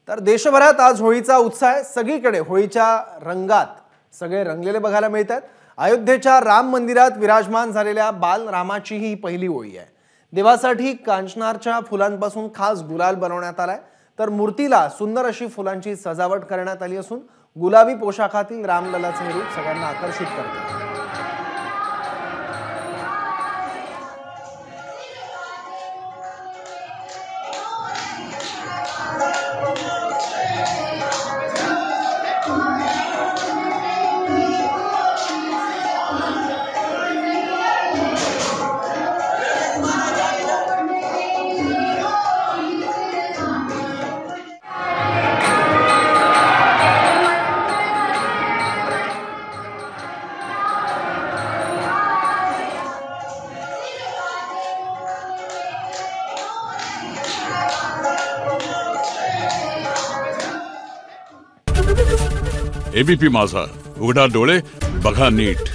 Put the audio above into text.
तर देशभरात आज होळीचा उत्साह आहे। सगळीकडे होळीच्या रंगात सगळे रंगलेले बघायला मिळतात। अयोध्येच्या राम मंदिरात विराजमान झालेल्या बालरामाची ही पहिली होळी आहे। देवासाठी कांचनारच्या फुलांपासून खास गुलाल बनवण्यात आलाय, तर मूर्तीला सुंदर अशी फुलांची सजावट करण्यात आली असून गुलाबी पोशाखातील रामललाचे रूप सगळ्यांना आकर्षित करते। एबीपी माझा, उघडा डोळे बघा नीट।